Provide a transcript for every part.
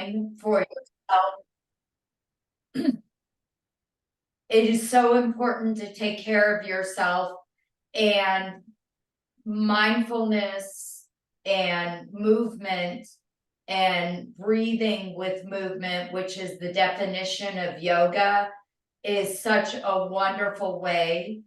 time for yourself. It is so important to take care of yourself, and mindfulness and movement and breathing with movement, which is the definition of yoga, is such a wonderful way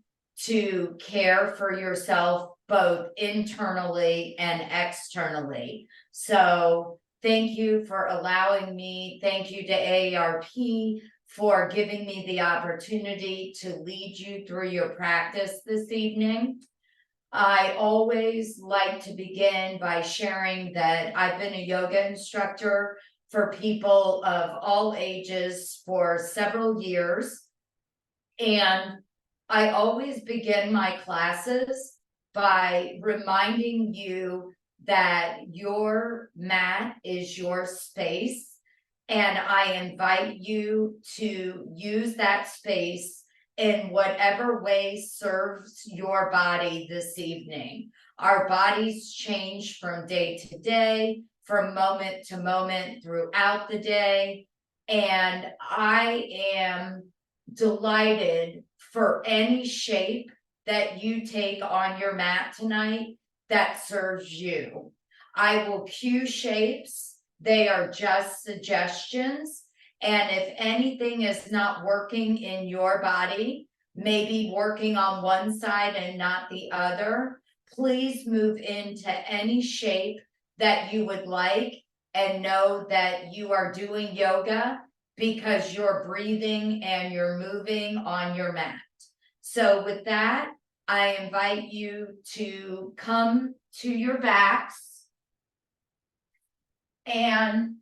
to care for yourself both internally and externally. So thank you for allowing me. Thank you to AARP for giving me the opportunity to lead you through your practice this evening. I always like to begin by sharing that I've been a yoga instructor for people of all ages for several years. And I always begin my classes by reminding you that your mat is your space. And I invite you to use that space in whatever way serves your body this evening. Our bodies change from day to day, from moment to moment throughout the day. And I am delighted for any shape that you take on your mat tonight that serves you. I will cue shapes. They are just suggestions. And if anything is not working in your body, maybe working on one side and not the other, please move into any shape that you would like, and know that you are doing yoga because you're breathing and you're moving on your mat. So with that, I invite you to come to your backs. And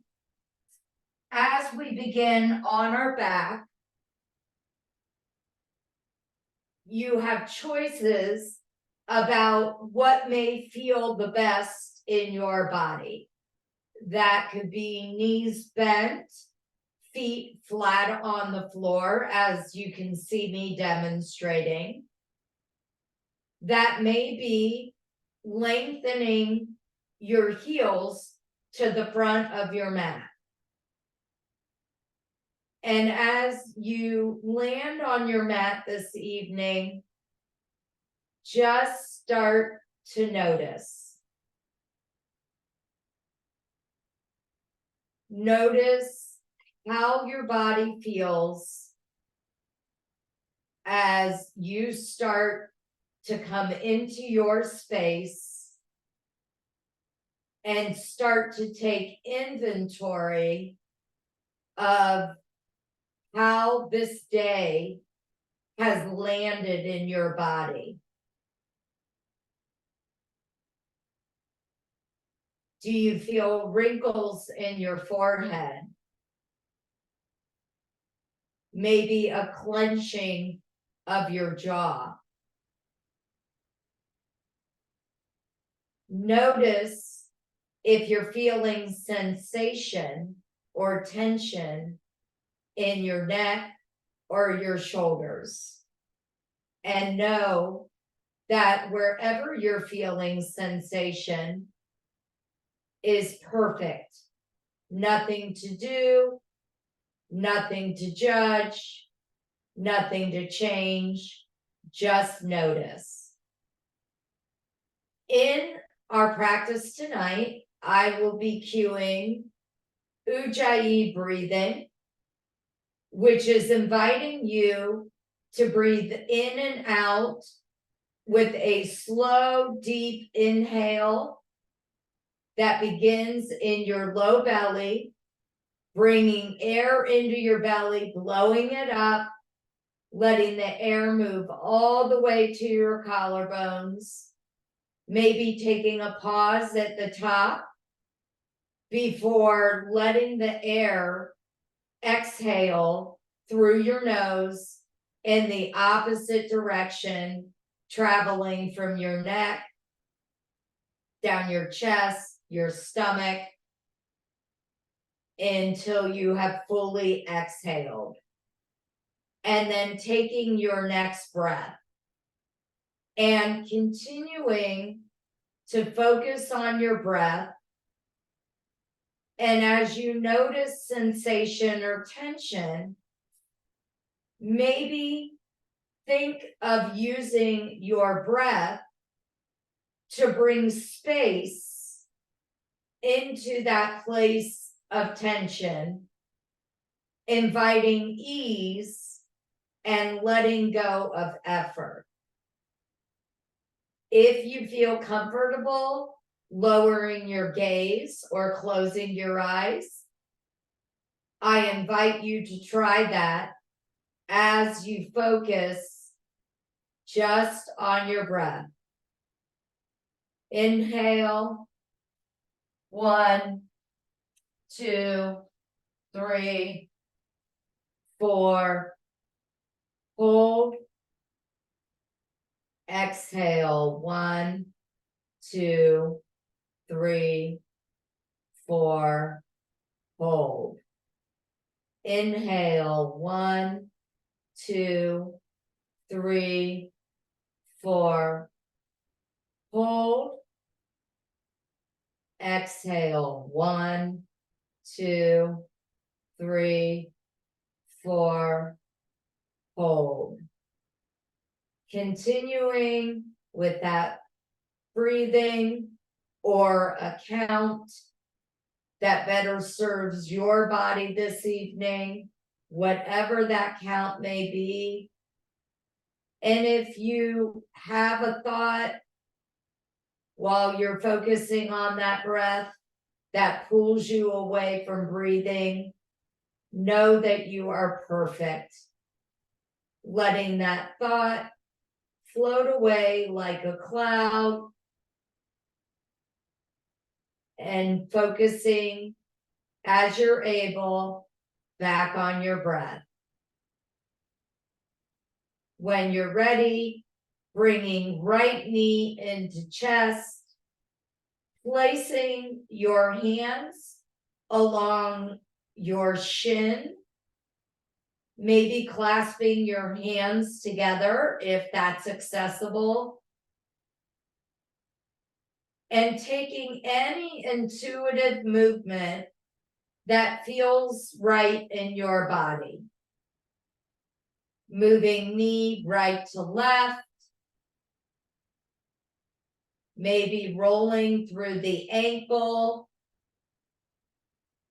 as we begin on our back, you have choices about what may feel the best in your body. That could be knees bent, feet flat on the floor, as you can see me demonstrating. That may be lengthening your heels to the front of your mat. And as you land on your mat this evening, just start to notice. Notice how your body feels as you start to come into your space and start to take inventory of how this day has landed in your body. Do you feel wrinkles in your forehead? Maybe a clenching of your jaw. Notice if you're feeling sensation or tension in your neck or your shoulders. And know that wherever you're feeling sensation is perfect. Nothing to do, nothing to judge, nothing to change, just notice. In our practice tonight, I will be cueing Ujjayi breathing, which is inviting you to breathe in and out with a slow, deep inhale that begins in your low belly, bringing air into your belly, blowing it up, letting the air move all the way to your collarbones, maybe taking a pause at the top before letting the air exhale through your nose in the opposite direction, traveling from your neck, down your chest, your stomach, until you have fully exhaled. And then taking your next breath and continuing to focus on your breath And as you notice sensation or tension, maybe think of using your breath to bring space into that place of tension, inviting ease and letting go of effort. If you feel comfortable lowering your gaze or closing your eyes, I invite you to try that as you focus just on your breath. Inhale, 1, 2, 3, 4, hold. Exhale, 1, 2, 3, 4, hold. Inhale, 1, 2, 3, 4, hold. Exhale, 1, 2, 3, 4, hold. Continuing with that breathing or a count that better serves your body this evening, whatever that count may be. And if you have a thought while you're focusing on that breath that pulls you away from breathing, know that you are perfect. Letting that thought float away like a cloud and focusing as you're able back on your breath. When you're ready, bringing right knee into chest, placing your hands along your shin, maybe clasping your hands together if that's accessible, and taking any intuitive movement that feels right in your body. Moving knee right to left, maybe rolling through the ankle,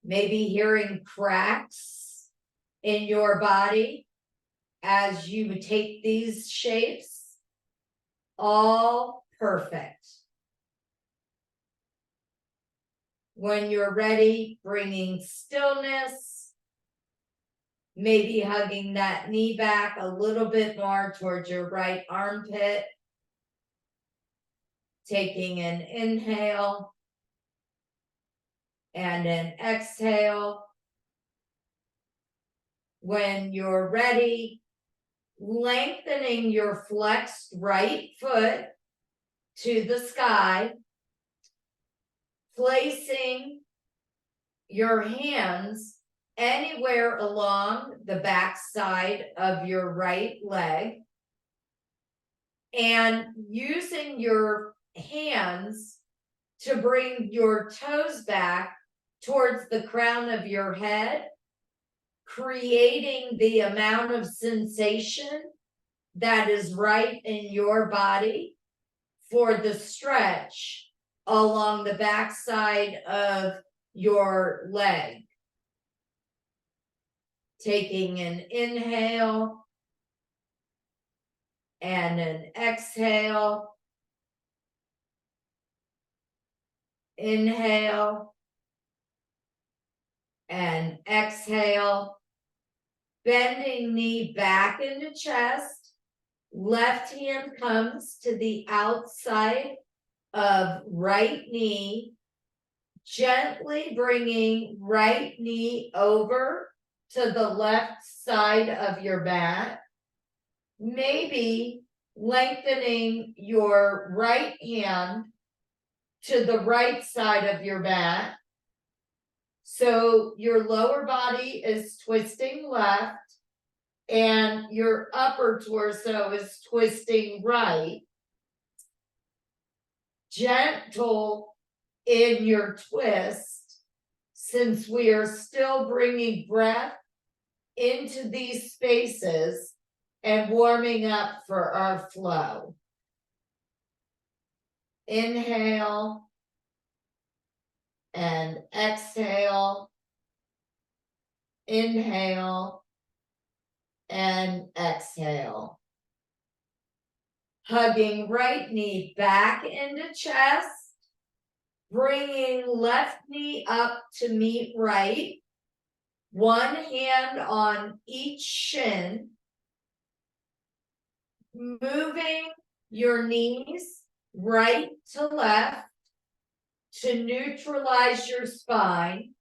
maybe hearing cracks in your body as you take these shapes. All perfect. When you're ready, bringing stillness, maybe hugging that knee back a little bit more towards your right armpit. Taking an inhale and an exhale. When you're ready, lengthening your flexed right foot to the sky, placing your hands anywhere along the back side of your right leg, and using your hands to bring your toes back towards the crown of your head, creating the amount of sensation that is right in your body for the stretch along the backside of your leg. Taking an inhale and an exhale. Inhale and exhale. Bending knee back into chest. Left hand comes to the outside of right knee. Gently bringing right knee over to the left side of your mat. Maybe lengthening your right hand to the right side of your mat. So your lower body is twisting left and your upper torso is twisting right. Gentle in your twist, since we are still bringing breath into these spaces and warming up for our flow. Inhale and exhale. Inhale and exhale. Hugging right knee back into chest. Bringing left knee up to meet right. One hand on each shin. Moving your knees right to left to neutralize your spine.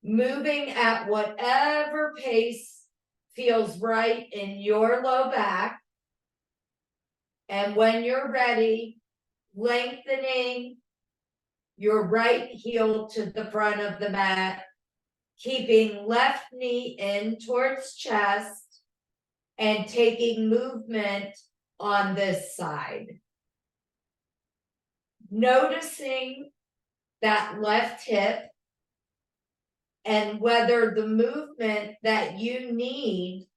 Moving at whatever pace feels right in your low back. And when you're ready, lengthening your right heel to the front of the mat, keeping left knee in towards chest, and taking movement on this side. Noticing that left hip and whether the movement that you need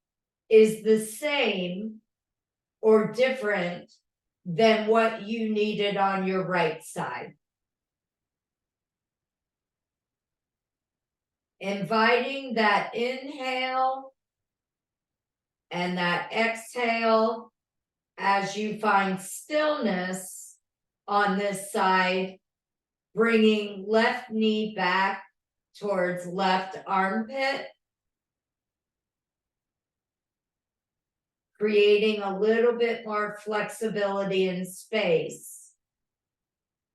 is the same or different than what you needed on your right side. Inviting that inhale and that exhale as you find stillness on this side, bringing left knee back towards left armpit, creating a little bit more flexibility and space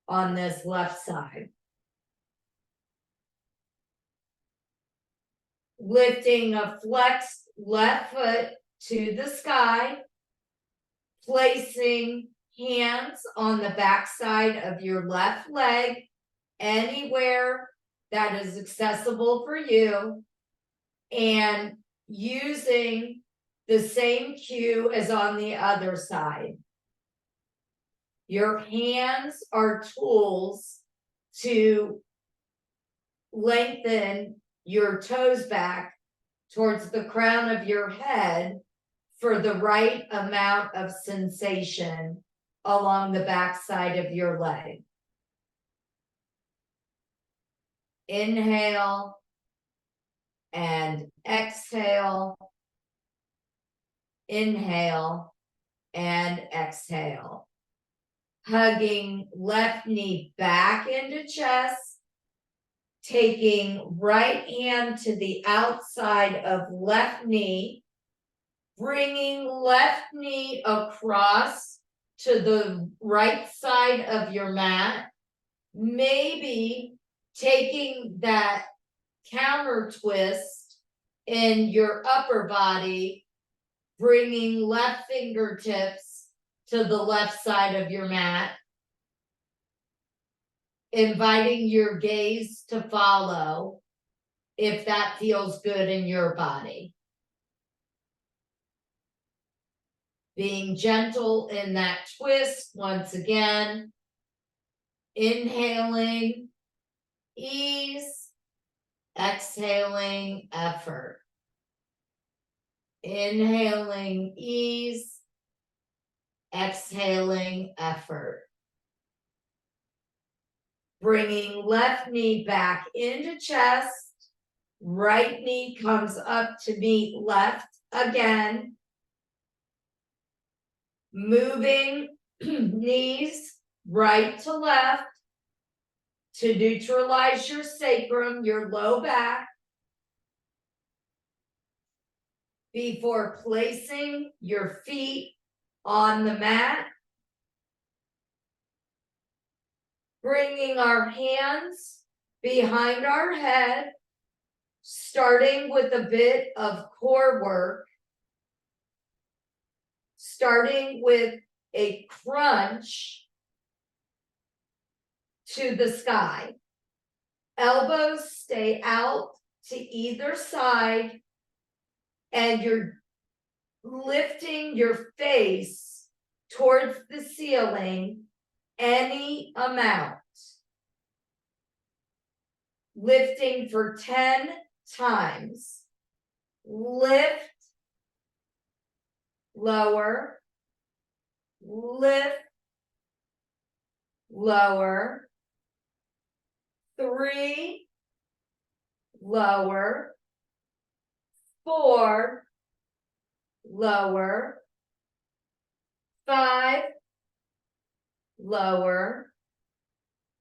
on this left side. Lifting a flexed left foot to the sky, placing hands on the backside of your left leg, anywhere that is accessible for you, and using the same cue as on the other side. Your hands are tools to lengthen your toes back towards the crown of your head for the right amount of sensation along the backside of your leg. Inhale and exhale. Inhale and exhale. Hugging left knee back into chest. Taking right hand to the outside of left knee. Bringing left knee across to the right side of your mat. Maybe taking that counter twist in your upper body, bringing left fingertips to the left side of your mat. Inviting your gaze to follow if that feels good in your body. Being gentle in that twist once again. Inhaling ease, exhaling effort. Inhaling ease, exhaling effort. Bringing left knee back into chest. Right knee comes up to meet left again. Moving knees right to left to neutralize your sacrum, your low back, before placing your feet on the mat. Bringing our hands behind our head, starting with a bit of core work, starting with a crunch to the sky. Elbows stay out to either side, and you're lifting your face towards the ceiling any amount. lifting for 10 times. Lift, lower, lift, lower, 3, lower, 4, lower, 5, lower,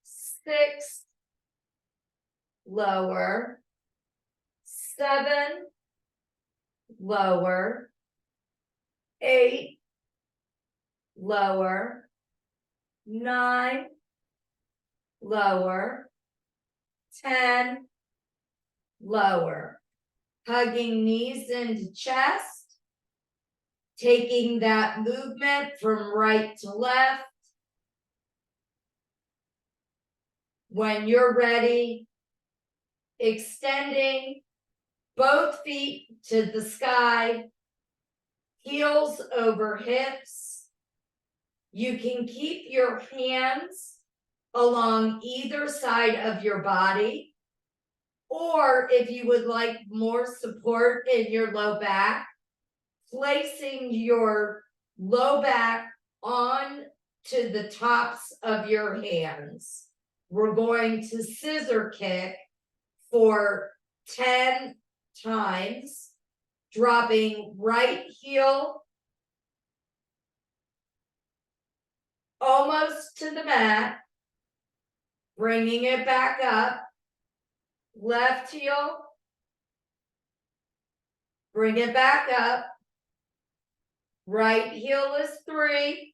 6, lower, 7, lower, 8, lower, 9, lower, 10, lower. Hugging knees into chest, taking that movement from right to left. When you're ready, extending both feet to the sky, heels over hips. You can keep your hands along either side of your body, or if you would like more support in your low back, placing your low back on to the tops of your hands. We're going to scissor kick for 10 times, dropping right heel almost to the mat, bringing it back up, left heel, bring it back up, right heel is 3,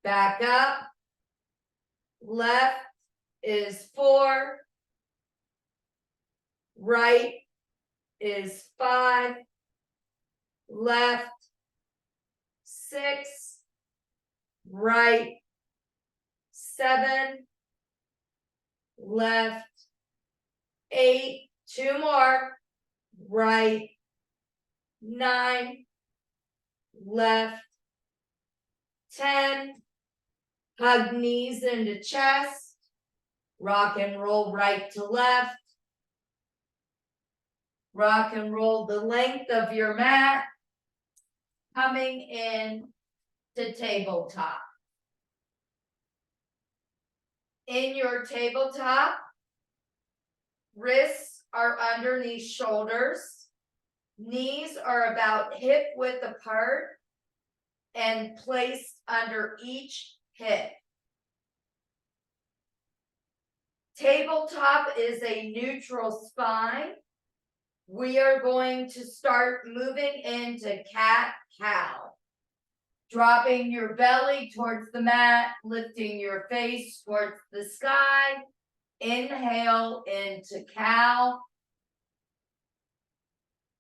back up, left is 4, right is 5, left 6, right 7, left 8, 2 more, right 9, left 10, hug knees into chest, rock and roll right to left, rock and roll the length of your mat, coming in to tabletop. In your tabletop, wrists are underneath shoulders, knees are about hip width apart and placed under each hip. Tabletop is a neutral spine. We are going to start moving into cat-cow. Dropping your belly towards the mat, lifting your face towards the sky. Inhale into cow.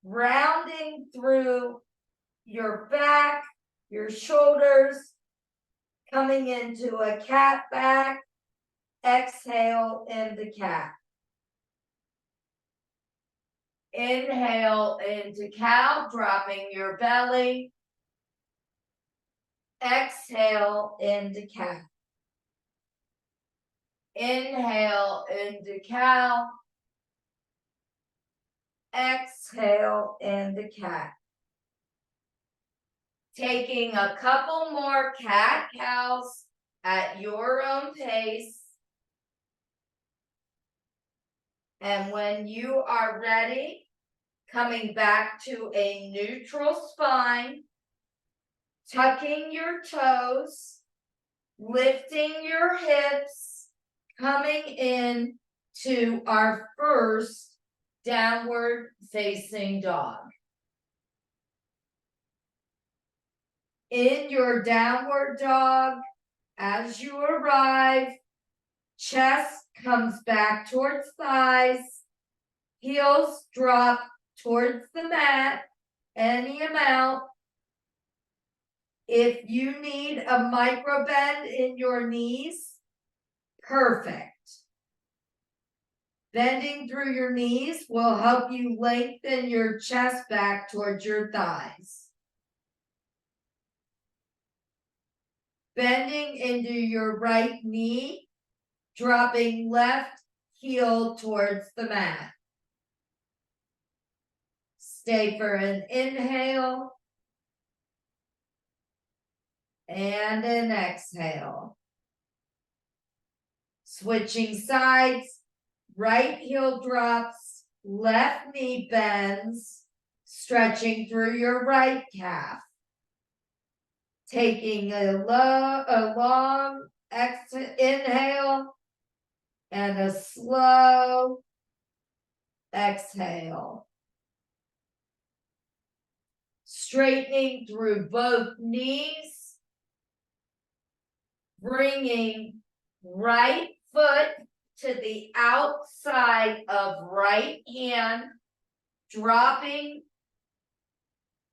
Rounding through your back, your shoulders, coming into a cat back. Exhale into cat. Inhale into cow, dropping your belly. Exhale into cat. Inhale into cow. Exhale into cat. Taking a couple more cat-cows at your own pace. And when you are ready, coming back to a neutral spine, tucking your toes, lifting your hips, coming in to our first downward facing dog. In your downward dog, as you arrive, chest comes back towards thighs, heels drop towards the mat, any amount. If you need a micro bend in your knees, perfect. Bending through your knees will help you lengthen your chest back towards your thighs. Bending into your right knee, dropping left heel towards the mat. Stay for an inhale and an exhale. Switching sides, right heel drops, left knee bends, stretching through your right calf. Taking a long inhale and a slow exhale. Straightening through both knees, bringing right foot to the outside of right hand, dropping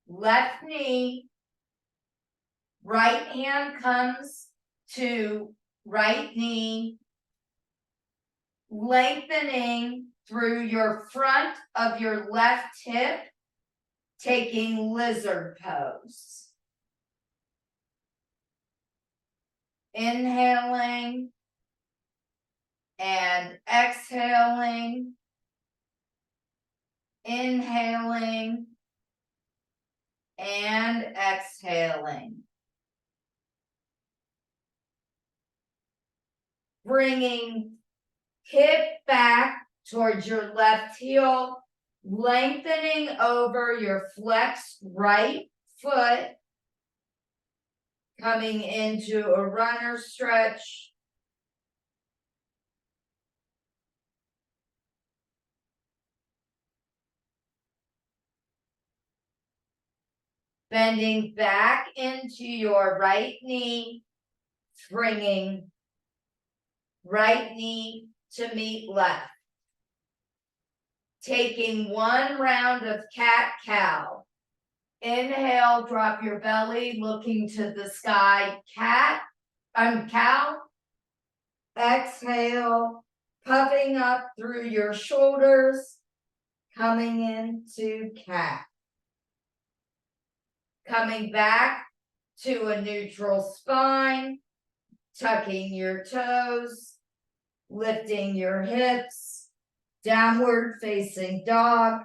left knee. Right hand comes to right knee, lengthening through your front of your left hip, taking lizard pose. Inhaling and exhaling, inhaling and exhaling. Bringing hip back towards your left heel, lengthening over your flexed right foot, coming into a runner stretch. Bending back into your right knee, bringing right knee to meet left. Taking one round of cat-cow. Inhale, drop your belly, looking to the sky, cow. Exhale, puffing up through your shoulders, coming into cat. Coming back to a neutral spine, tucking your toes, lifting your hips, downward facing dog.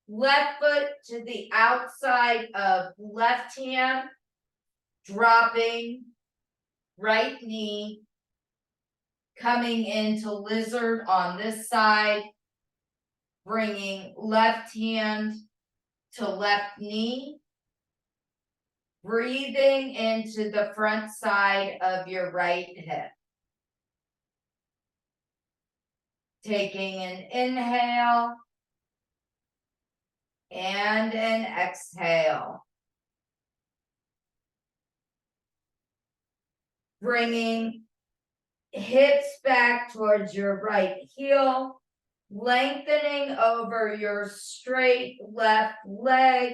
Left foot to the outside of left hand, dropping right knee, coming into lizard on this side, bringing left hand to left knee, breathing into the front side of your right hip. Taking an inhale and an exhale. Bringing hips back towards your right heel, lengthening over your straight left leg.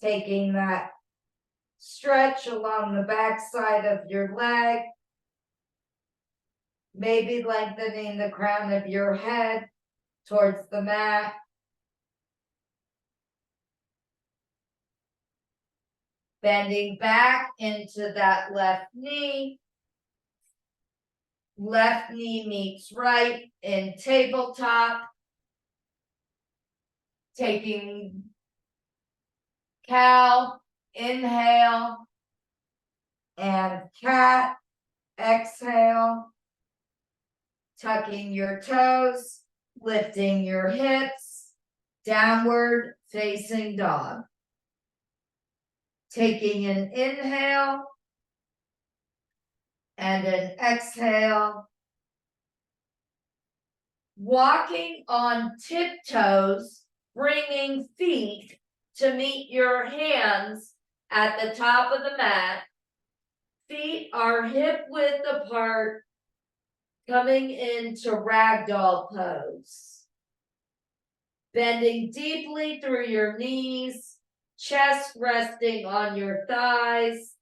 Taking that stretch along the back side of your leg. Maybe lengthening the crown of your head towards the mat. Bending back into that left knee. Left knee meets right in tabletop. Taking cow, inhale, and cat, exhale. Tucking your toes, lifting your hips, downward facing dog. Taking an inhale and an exhale. Walking on tiptoes, bringing feet to meet your hands at the top of the mat. Feet are hip width apart, coming into ragdoll pose. Bending deeply through your knees, chest resting on your thighs,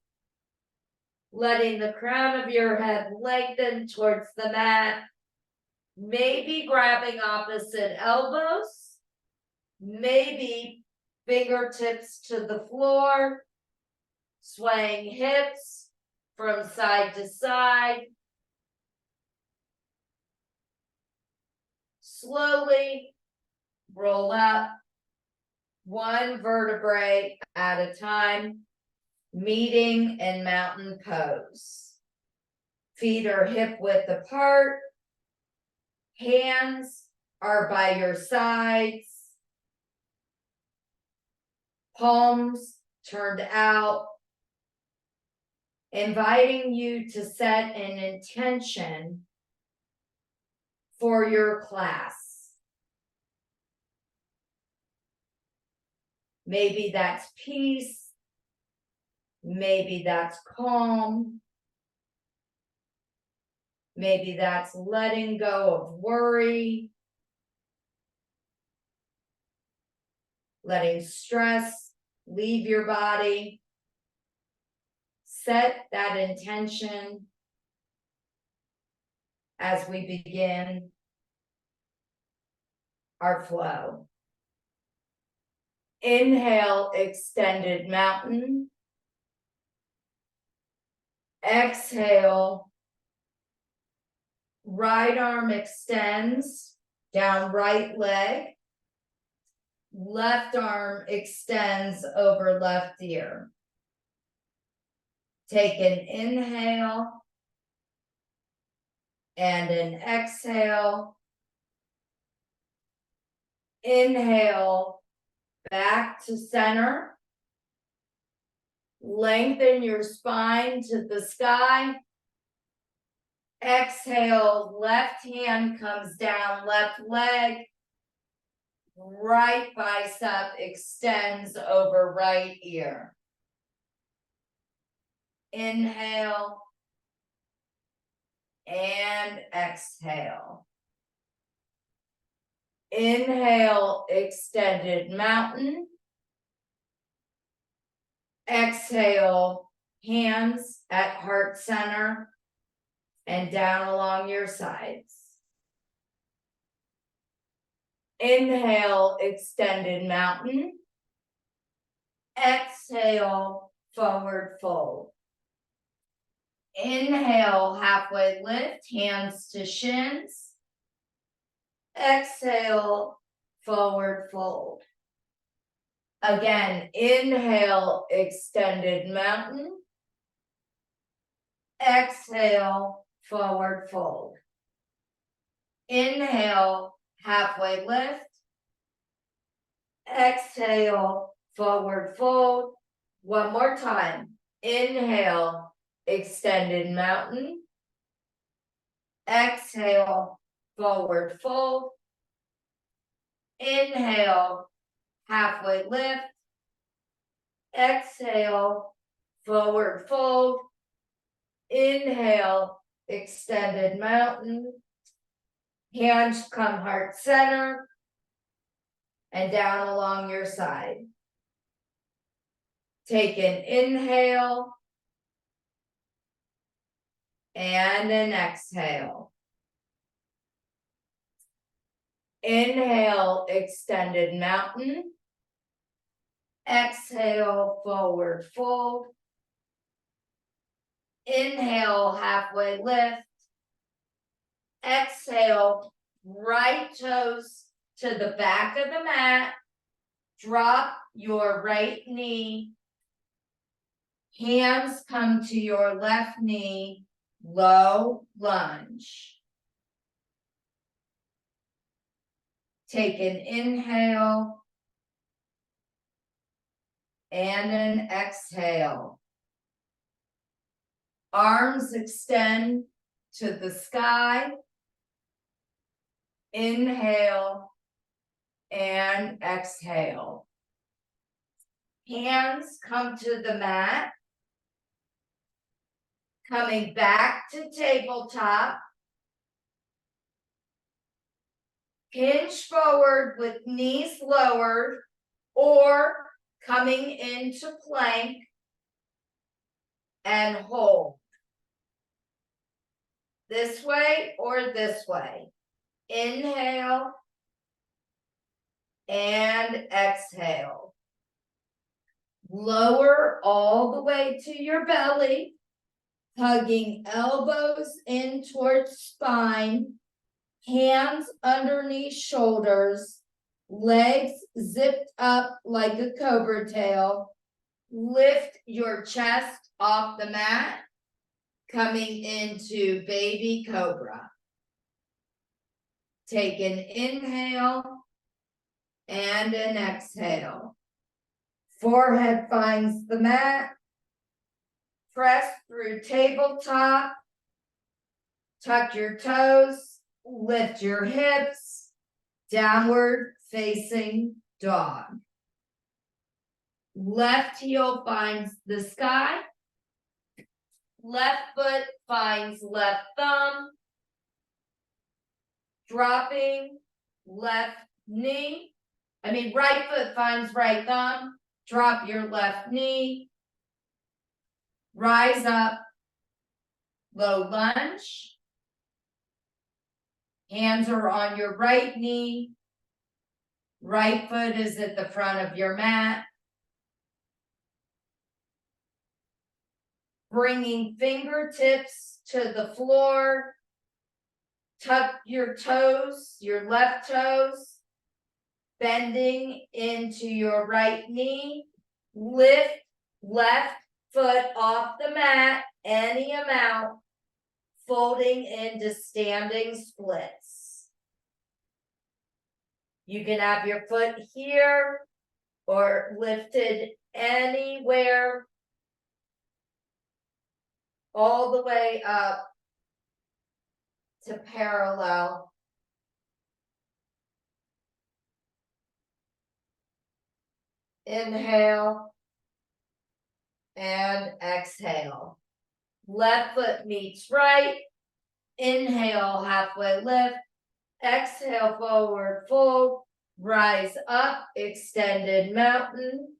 letting the crown of your head lengthen towards the mat, maybe grabbing opposite elbows, maybe fingertips to the floor, swaying hips from side to side. Slowly roll up one vertebrae at a time, meeting in mountain pose. Feet are hip width apart. Hands are by your sides. Palms turned out, inviting you to set an intention for your class. Maybe that's peace. Maybe that's calm. Maybe that's letting go of worry. Letting stress leave your body. Set that intention as we begin our flow. Inhale, extended mountain. Exhale, right arm extends down right leg. Left arm extends over left ear. Take an inhale and an exhale. Inhale, back to center. Lengthen your spine to the sky. Exhale, left hand comes down, left leg. Right bicep extends over right ear. Inhale and exhale. Inhale, extended mountain. Exhale, hands at heart center and down along your sides. Inhale, extended mountain. Exhale, forward fold. Inhale, halfway lift, hands to shins. Exhale, forward fold. Again, inhale, extended mountain. Exhale, forward fold. Inhale, halfway lift. Exhale, forward fold. One more time. Inhale, extended mountain. Exhale, forward fold. Inhale, halfway lift. Exhale, forward fold. Inhale, extended mountain. Hands come heart center and down along your side. Take an inhale and an exhale. Inhale, extended mountain. Exhale, forward fold. Inhale, halfway lift. Exhale, right toes to the back of the mat. Drop your right knee. Hands come to your left knee. Low lunge. Take an inhale and an exhale. Arms extend to the sky. Inhale and exhale. Hands come to the mat. Coming back to tabletop. Hinge forward with knees lowered or coming into plank and hold. This way or this way. Inhale and exhale. Lower all the way to your belly. hugging elbows in towards spine, hands underneath shoulders, legs zipped up like a cobra tail. Lift your chest off the mat, coming into baby cobra. Take an inhale and an exhale. Forehead finds the mat. Press through tabletop. Tuck your toes. Lift your hips. Downward facing dog. Left heel finds the sky. Left foot finds left thumb. Dropping left knee. Right foot finds right thumb. Drop your left knee. Rise up. Low lunge. Hands are on your right knee. Right foot is at the front of your mat. Bringing fingertips to the floor. Tuck your toes, your left toes. Bending into your right knee. Lift left foot off the mat, any amount. Folding into standing splits. You can have your foot here or lifted anywhere. All the way up to parallel. Inhale and exhale. Left foot meets right. Inhale, halfway lift. Exhale, forward fold. Rise up, extended mountain.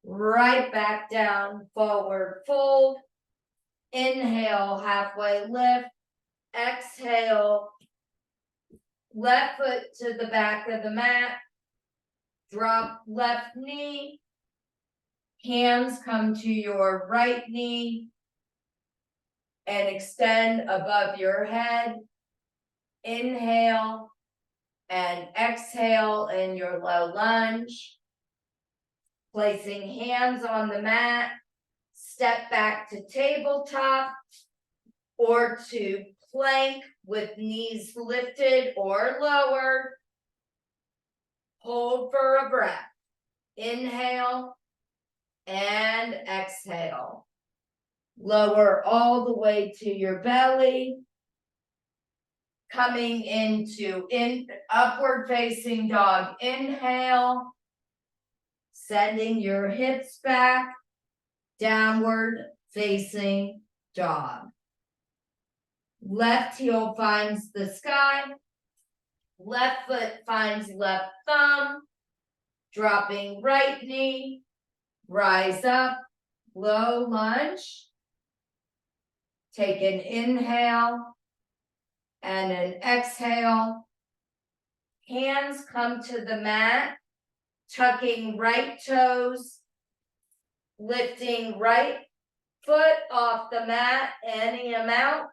Right back down, forward fold. Inhale, halfway lift. Exhale, left foot to the back of the mat. Drop left knee. Hands come to your right knee and extend above your head. Inhale and exhale in your low lunge. Placing hands on the mat. Step back to tabletop or to plank with knees lifted or lowered. Hold for a breath. Inhale and exhale. Lower all the way to your belly. Coming into upward facing dog. Inhale. Sending your hips back. Downward facing dog. Left heel finds the sky. Left foot finds left thumb. Dropping right knee. Rise up. Low lunge. Take an inhale and an exhale. Hands come to the mat. Tucking right toes. Lifting right foot off the mat, any amount.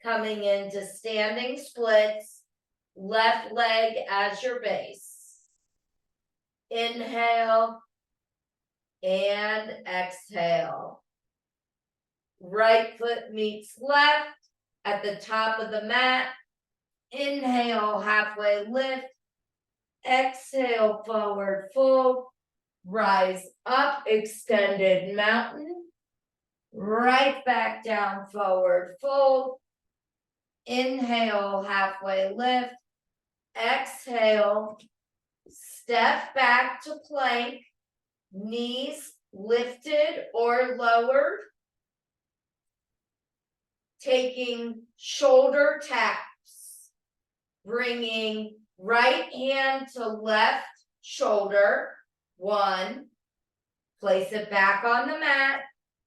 Coming into standing splits. Left leg as your base. Inhale and exhale. Right foot meets left at the top of the mat. Inhale, halfway lift. Exhale, forward fold. Rise up, extended mountain. Right back down, forward fold. Inhale, halfway lift. Exhale, step back to plank. Knees lifted or lowered. Taking shoulder taps. Bringing right hand to left shoulder. 1. Place it back on the mat.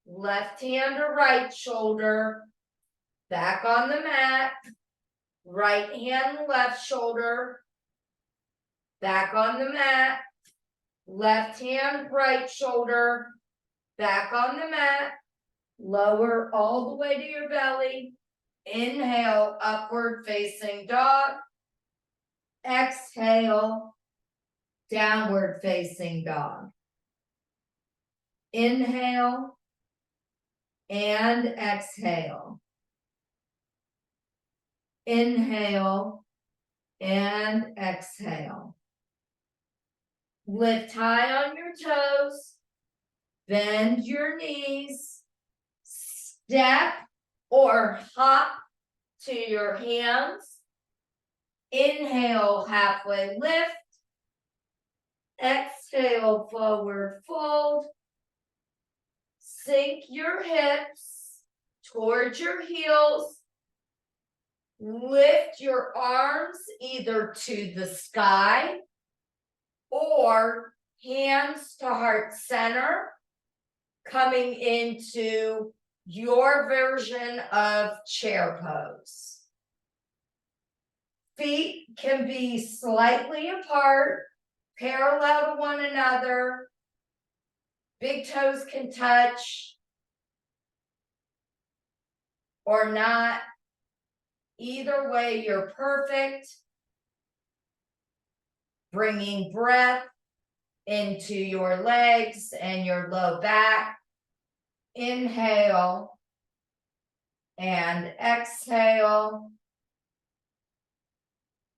Left hand to right shoulder. Back on the mat. Right hand, left shoulder. Back on the mat. Left hand, right shoulder. Back on the mat. Lower all the way to your belly. Inhale, upward facing dog. Exhale, downward facing dog. Inhale and exhale. Inhale and exhale. Lift high on your toes. Bend your knees. Step or hop to your hands. Inhale, halfway lift. Exhale, forward fold. Sink your hips towards your heels. Lift your arms either to the sky or hands to heart center, coming into your version of chair pose. Feet can be slightly apart, parallel to one another. Big toes can touch or not. Either way, you're perfect. Bringing breath into your legs and your low back. Inhale and exhale.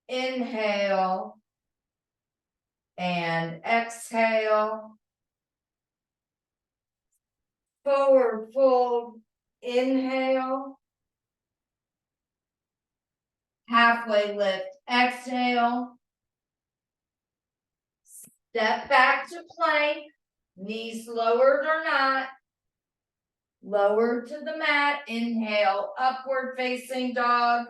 Inhale and exhale. Forward fold. Inhale. Halfway lift. Exhale. Step back to plank. Knees lowered or not. Lowered to the mat. Inhale, upward facing dog.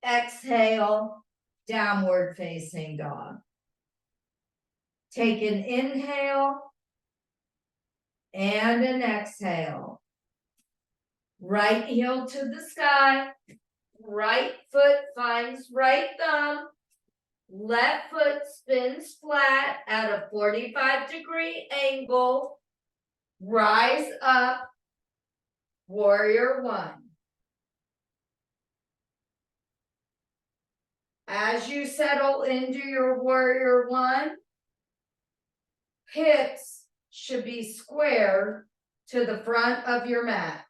Exhale, downward facing dog. Take an inhale and an exhale. Right heel to the sky. Right foot finds right thumb. Left foot spins flat at a 45-degree angle. Rise up. Warrior one. As you settle into your warrior one, hips should be squared to the front of your mat.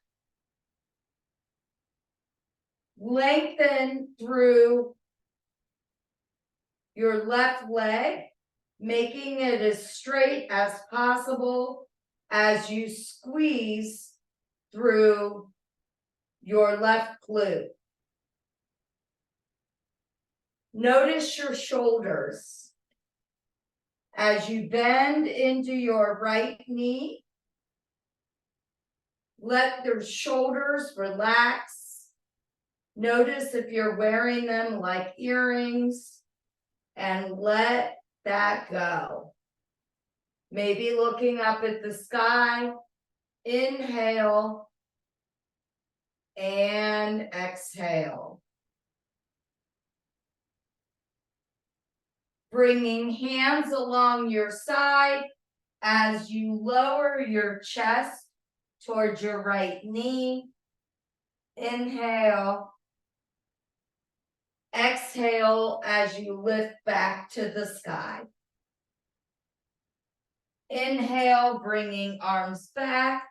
Lengthen through your left leg, making it as straight as possible as you squeeze through your left glute. Notice your shoulders as you bend into your right knee. Let your shoulders relax. Notice if you're wearing them like earrings, and let that go. Maybe looking up at the sky. Inhale and exhale. Bringing hands along your side as you lower your chest towards your right knee. Inhale. Exhale as you lift back to the sky. Inhale, bringing arms back,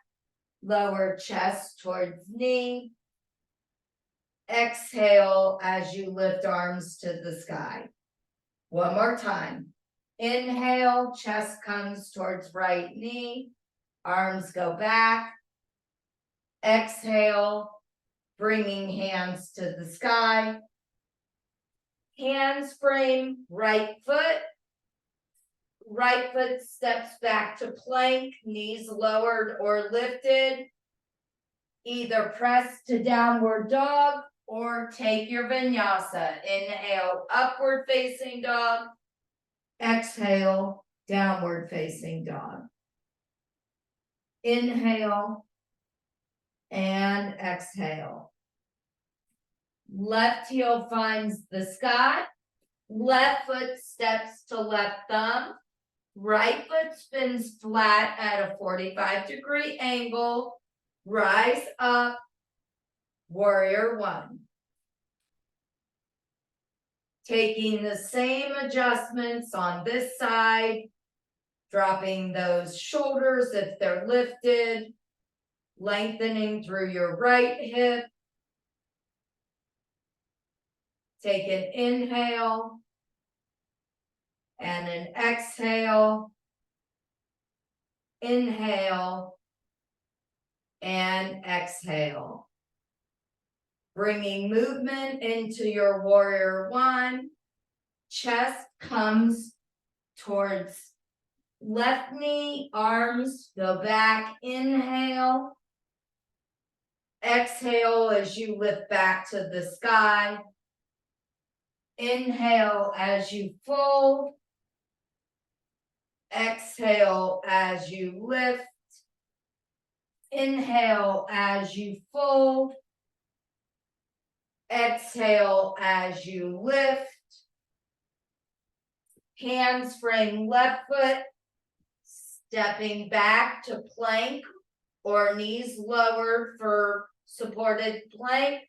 lower chest towards knee. Exhale as you lift arms to the sky. One more time. Inhale, chest comes towards right knee, arms go back. Exhale, bringing hands to the sky. Hands frame right foot. Right foot steps back to plank, knees lowered or lifted. Either press to downward dog or take your vinyasa. Inhale, upward facing dog. Exhale, downward facing dog. Inhale and exhale. Left heel finds the sky. Left foot steps to left thumb. Right foot spins flat at a 45-degree angle. rise up, warrior one. Taking the same adjustments on this side, dropping those shoulders if they're lifted, lengthening through your right hip. Take an inhale and an exhale. Inhale and exhale. Bringing movement into your warrior one. Chest comes towards left knee, arms go back. Inhale. Exhale as you lift back to the sky. Inhale as you fold. Exhale as you lift. Inhale as you fold. Exhale as you lift. Hands frame left foot, stepping back to plank or knees lowered for supported plank.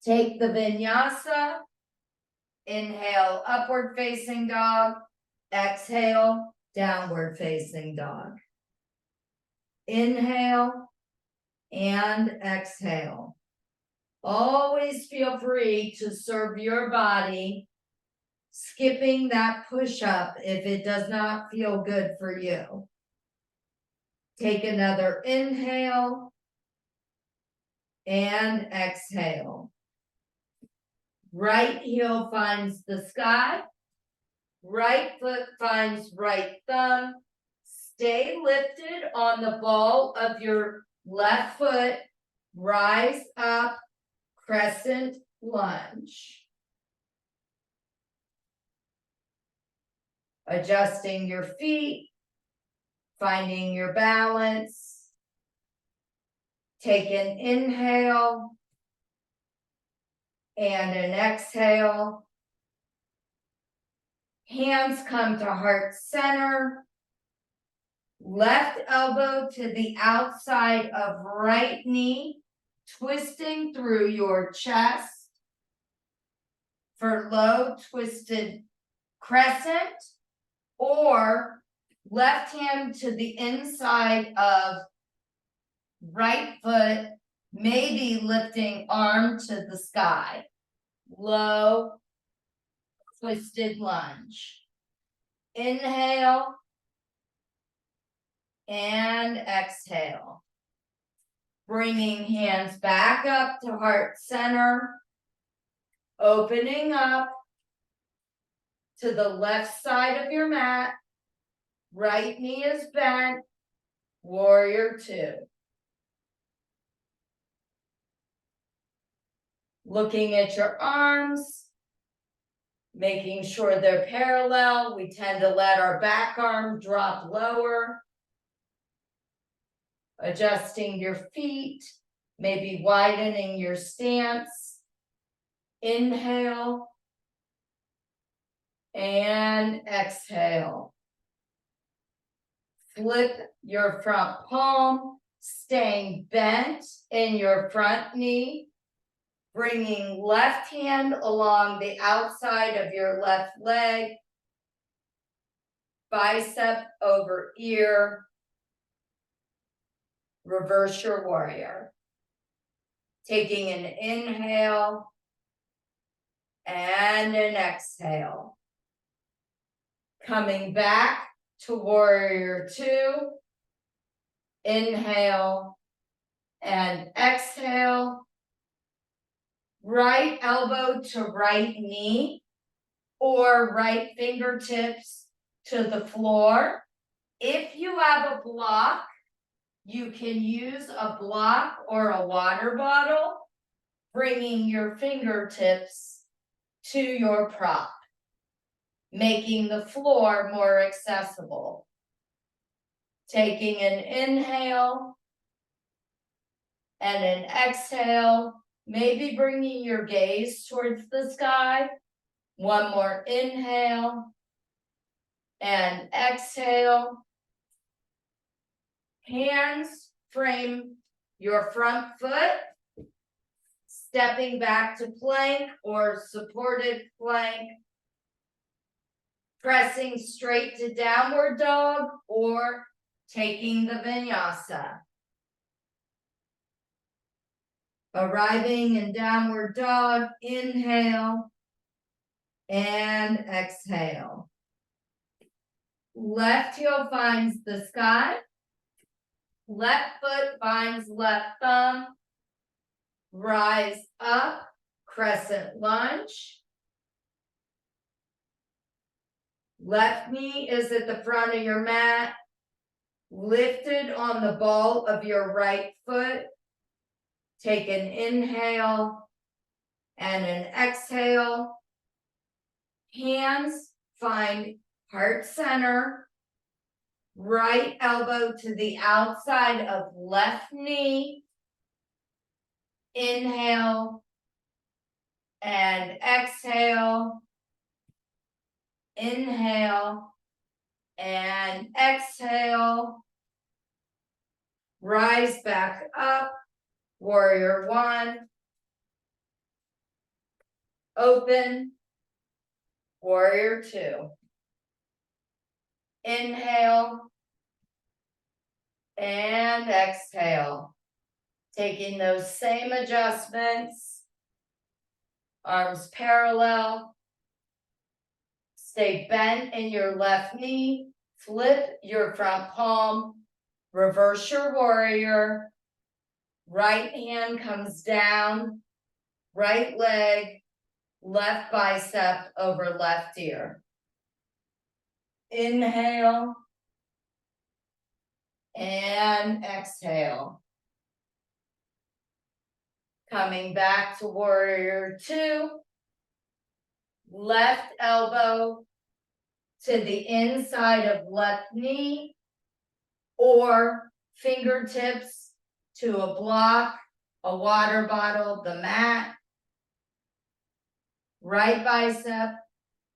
Take the vinyasa. Inhale, upward facing dog. Exhale, downward facing dog. Inhale and exhale. Always feel free to serve your body, skipping that push-up if it does not feel good for you. Take another inhale and exhale. Right heel finds the sky. Right foot finds right thumb. Stay lifted on the ball of your left foot. Rise up, crescent lunge. Adjusting your feet, finding your balance. Take an inhale and an exhale. Hands come to heart center. Left elbow to the outside of right knee, twisting through your chest for low twisted crescent, or left hand to the inside of right foot, maybe lifting arm to the sky. Low twisted lunge. Inhale and exhale. Bringing hands back up to heart center. Opening up to the left side of your mat. Right knee is bent. Warrior two. Looking at your arms, making sure they're parallel. We tend to let our back arm drop lower. Adjusting your feet, maybe widening your stance. Inhale and exhale. Flip your front palm, staying bent in your front knee. Bringing left hand along the outside of your left leg. Bicep over ear. Reverse your warrior. Taking an inhale and an exhale. Coming back to warrior two. Inhale and exhale. Right elbow to right knee or right fingertips to the floor. If you have a block, you can use a block or a water bottle, bringing your fingertips to your prop, making the floor more accessible. Taking an inhale and an exhale, maybe bringing your gaze towards the sky. One more inhale and exhale. Hands frame your front foot, stepping back to plank or supported plank, pressing straight to downward dog, or taking the vinyasa. Arriving in downward dog, inhale and exhale. Left heel finds the sky. Left foot finds left thumb. Rise up, crescent lunge. Left knee is at the front of your mat, lifted on the ball of your right foot. Take an inhale and an exhale. Hands find heart center. Right elbow to the outside of left knee. Inhale and exhale. Inhale and exhale. Rise back up. Warrior one. Open. Warrior two. Inhale and exhale. Taking those same adjustments. Arms parallel. Stay bent in your left knee. Flip your front palm. Reverse your warrior. Right hand comes down. Right leg. Left bicep over left ear. Inhale and exhale. Coming back to warrior two. Left elbow to the inside of left knee, or fingertips to a block, a water bottle, the mat. Right bicep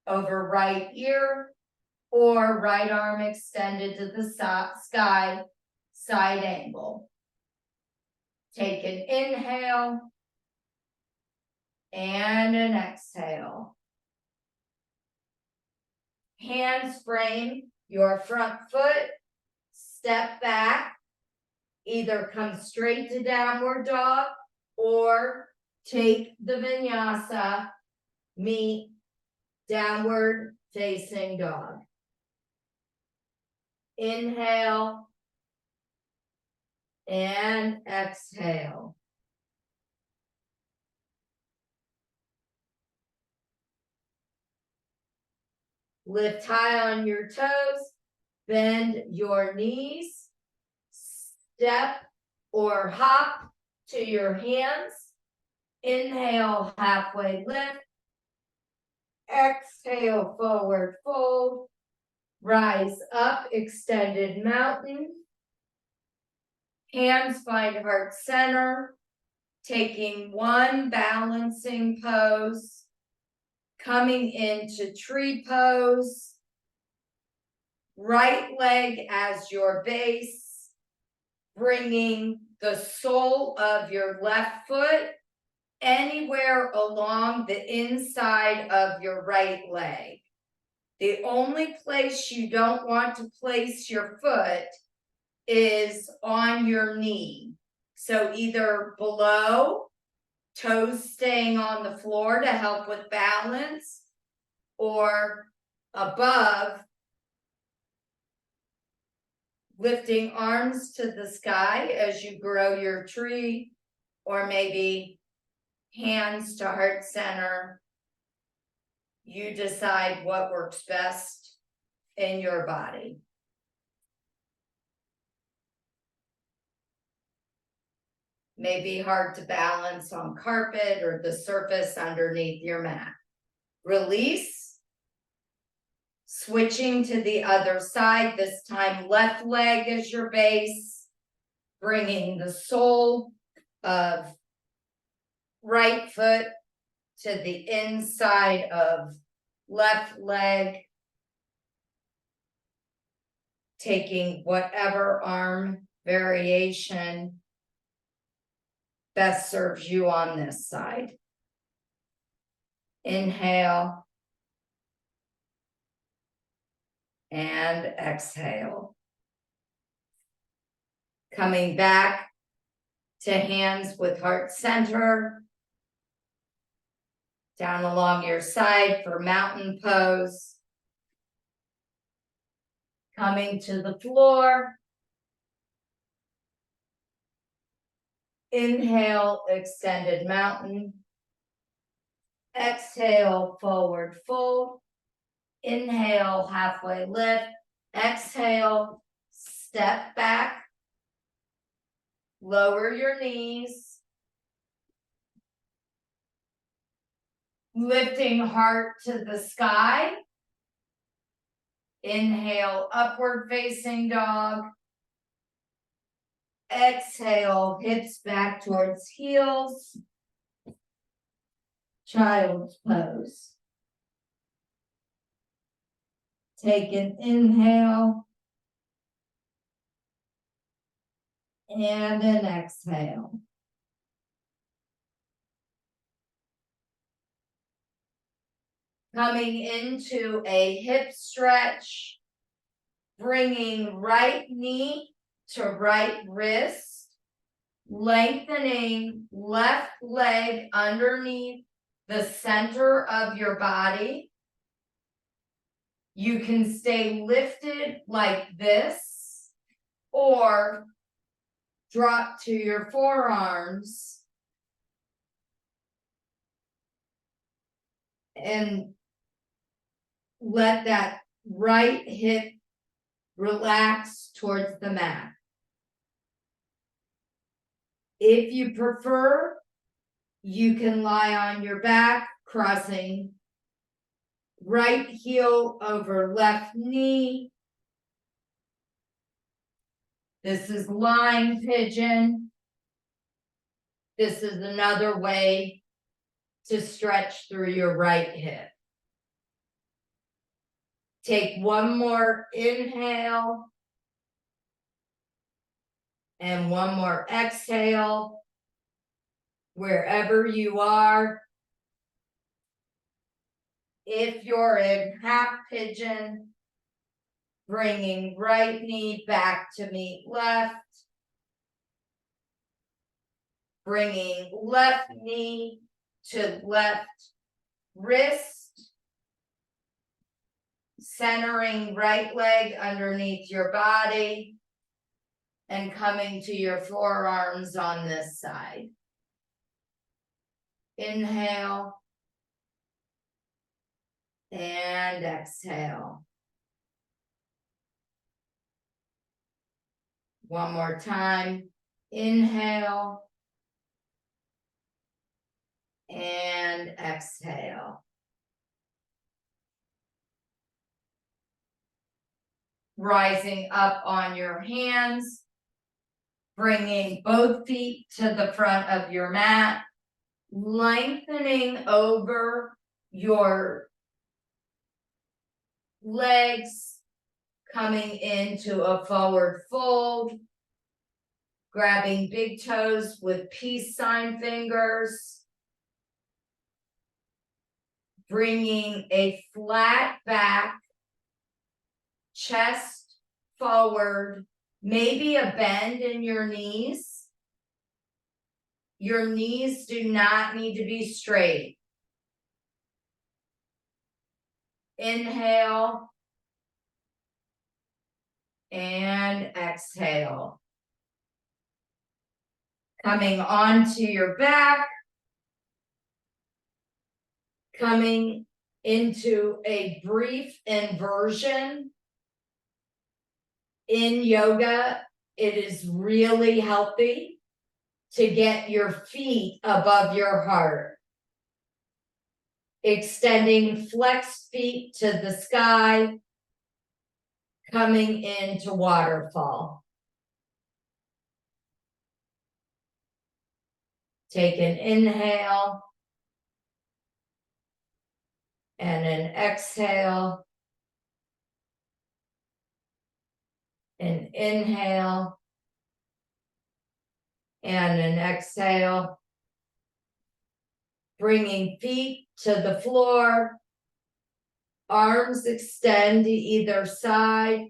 over right ear, or right arm extended to the sky, side angle. Take an inhale and an exhale. Hands frame your front foot, step back, either come straight to downward dog or take the vinyasa, meet downward facing dog. Inhale and exhale. Lift high on your toes, bend your knees, step or hop to your hands. Inhale, halfway lift. Exhale, forward fold. Rise up, extended mountain. Hands find heart center. Taking one balancing pose. Coming into tree pose. Right leg as your base. Bringing the sole of your left foot anywhere along the inside of your right leg. The only place you don't want to place your foot is on your knee. So either below, toes staying on the floor to help with balance, or above, lifting arms to the sky as you grow your tree, or maybe hands to heart center. You decide what works best in your body. May be hard to balance on carpet or the surface underneath your mat. Release. Switching to the other side, this time left leg as your base. Bringing the sole of right foot to the inside of left leg. Taking whatever arm variation best serves you on this side. Inhale. And exhale. Coming back to hands with heart center. Down along your side for mountain pose. Coming to the floor. Inhale, extended mountain. Exhale, forward fold. Inhale, halfway lift. Exhale, step back. Lower your knees. Lifting heart to the sky. Inhale, upward facing dog. Exhale, hips back towards heels. Child's pose. Take an inhale. And an exhale. Coming into a hip stretch, bringing right knee to right wrist, lengthening left leg underneath the center of your body. You can stay lifted like this, or drop to your forearms and let that right hip relax towards the mat. If you prefer, you can lie on your back, crossing right heel over left knee. This is lying pigeon. This is another way to stretch through your right hip. Take one more inhale and one more exhale. Wherever you are. If you're in half pigeon, bringing right knee back to meet left. Bringing left knee to left wrist. Centering right leg underneath your body. And coming to your forearms on this side. Inhale. And exhale. One more time. Inhale. And exhale. Rising up on your hands. Bringing both feet to the front of your mat. Lengthening over your legs. Coming into a forward fold. Grabbing big toes with peace sign fingers. Bringing a flat back. Chest forward. Maybe a bend in your knees. Your knees do not need to be straight. Inhale. And exhale. Coming onto your back. Coming into a brief inversion. In yoga, it is really healthy to get your feet above your heart. Extending flexed feet to the sky. Coming into waterfall. Take an inhale. And an exhale. An inhale. and an exhale. Bringing feet to the floor. Arms extend to either side.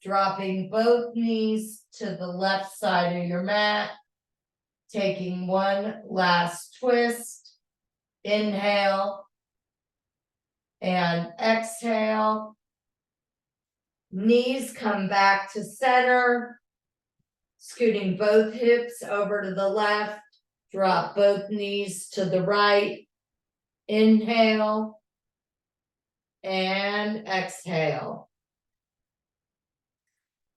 Dropping both knees to the left side of your mat. Taking one last twist. Inhale. And exhale. Knees come back to center. Scooting both hips over to the left. Drop both knees to the right. Inhale. And exhale.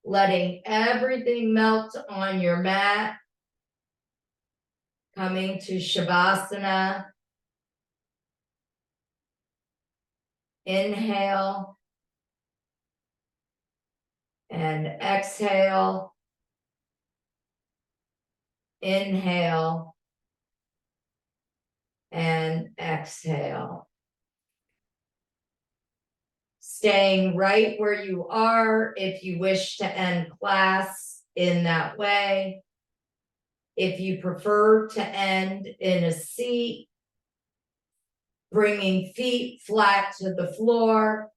Letting everything melt on your mat. Coming to Shavasana. Inhale. And exhale. Inhale. And exhale. Staying right where you are if you wish to end class in that way. If you prefer to end in a seat, bringing feet flat to the floor,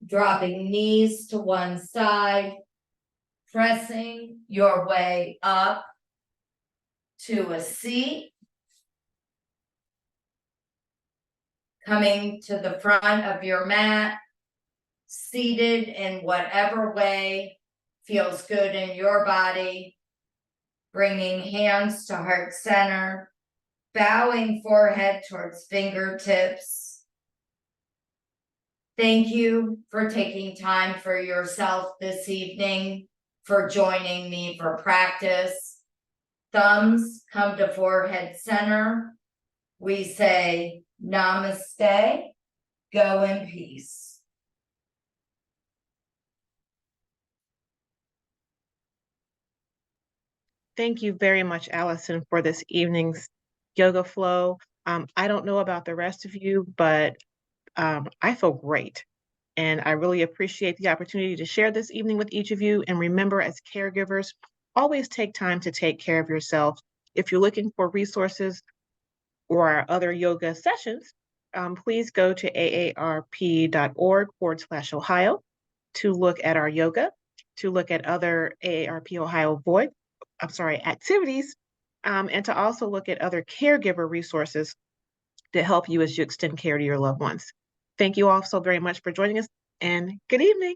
dropping knees to one side, pressing your way up to a seat. Coming to the front of your mat, seated in whatever way feels good in your body. Bringing hands to heart center, bowing forehead towards fingertips. Thank you for taking time for yourself this evening, for joining me for practice. Thumbs come to forehead center. We say namaste, go in peace. Thank you very much, Alison, for this evening's yoga flow. I don't know about the rest of you, but I feel great. And I really appreciate the opportunity to share this evening with each of you. And remember, as caregivers, always take time to take care of yourself. If you're looking for resources or our other yoga sessions, please go to aarp.org/Ohio to look at our yoga, to look at other AARP Ohio activities, and to also look at other caregiver resources to help you as you extend care to your loved ones. Thank you all so very much for joining us, and good evening.